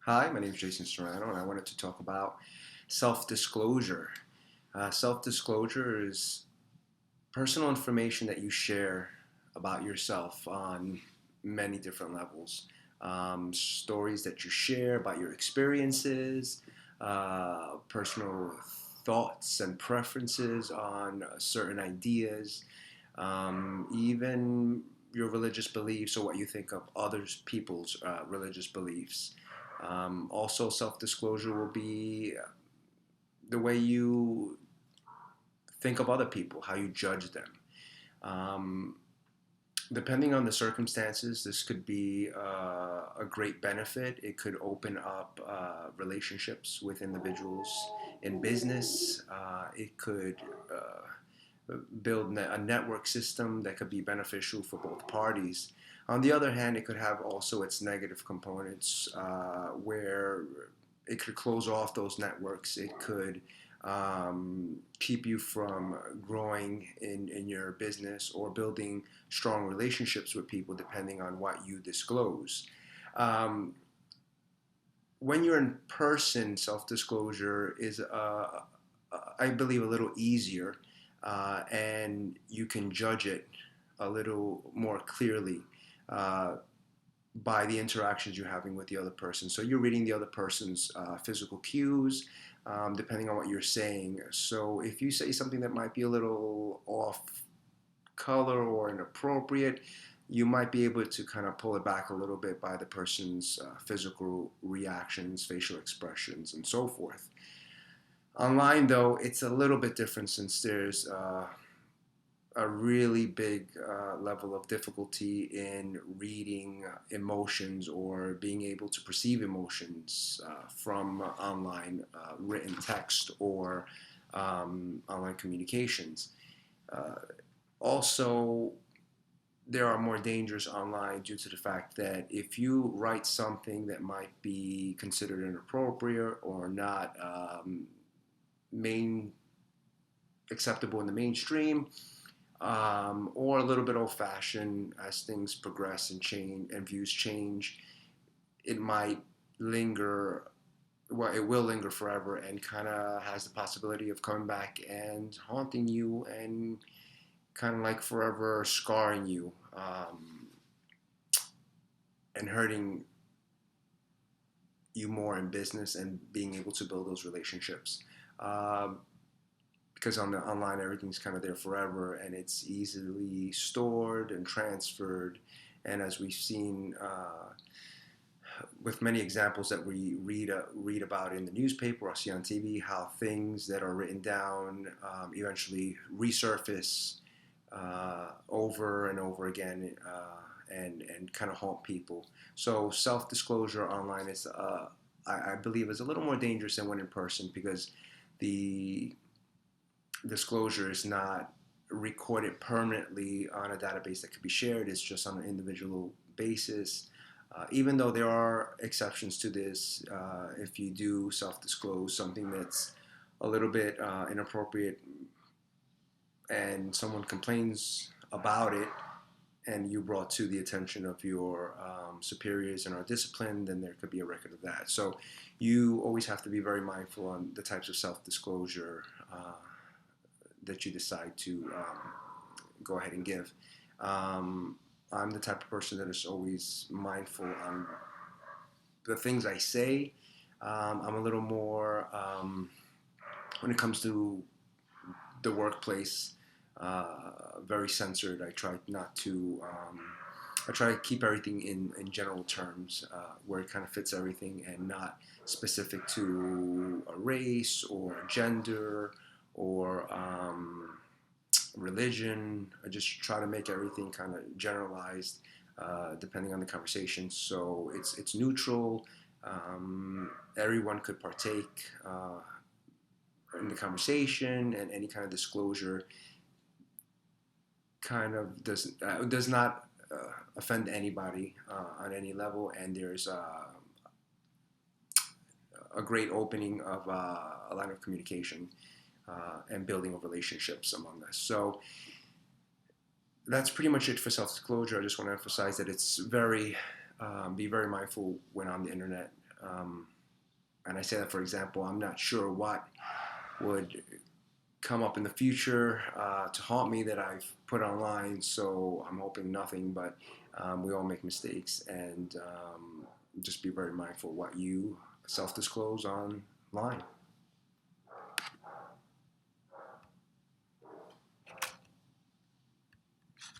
Hi, my name is Jason Serrano, and I wanted to talk about self-disclosure. Self-disclosure is personal information that you share about yourself on many different levels. Stories that you share about your experiences, personal thoughts and preferences on certain ideas, even your religious beliefs or what you think of others people's religious beliefs. Also, self-disclosure will be the way you think of other people, how you judge them. Um, Depending on the circumstances, this could be a great benefit. It could open up relationships with individuals in business. It could build a network system that could be beneficial for both parties. On the other hand, it could have also its negative components where it could close off those networks. It could keep you from growing in your business or building strong relationships with people depending on what you disclose. Um, when you're in person, self-disclosure is, I believe, a little easier, and you can judge it a little more clearly uh, by the interactions you're having with the other person. So you're reading the other person's physical cues, depending on what you're saying. So if you say something that might be a little off color or inappropriate, you might be able to kind of pull it back a little bit by the person's physical reactions, facial expressions, and so forth. Online, though, it's a little bit different since there's a really big level of difficulty in reading emotions or being able to perceive emotions from online written text or online communications. Uh, Also, there are more dangers online due to the fact that if you write something that might be considered inappropriate or not main acceptable in the mainstream, or a little bit old-fashioned as things progress and change and views change, it might linger. Well, it will linger forever and kind of has the possibility of coming back and haunting you and kind of like forever scarring you and hurting you more in business and being able to build those relationships. Um, because on the online everything's kind of there forever and it's easily stored and transferred. And as we've seen with many examples that we read about in the newspaper or see on TV, how things that are written down eventually resurface over and over again, and kind of haunt people. So self-disclosure online is, I believe, is a little more dangerous than when in person because the disclosure is not recorded permanently on a database that could be shared. It's just on an individual basis. Even though there are exceptions to this, if you do self-disclose something that's a little bit inappropriate and someone complains about it and you brought to the attention of your superiors and are disciplined, then there could be a record of that. So you always have to be very mindful on the types of self-disclosure that you decide to go ahead and give. I'm the type of person that is always mindful on the things I say. I'm a little more, when it comes to the workplace, very censored. I try not to. I try to keep everything in general terms where it kind of fits everything and not specific to a race or gender or religion. I just try to make everything kind of generalized depending on the conversation. So it's neutral. Everyone could partake in the conversation, and any kind of disclosure kind of does not offend anybody on any level, and there's a great opening of a line of communication and building of relationships among us. So that's pretty much it for self-disclosure. I just want to emphasize that it's very be very mindful when on the internet. And I say that, for example, I'm not sure what would come up in the future to haunt me that I've put online. So I'm hoping nothing, but we all make mistakes, and just be very mindful what you self-disclose online.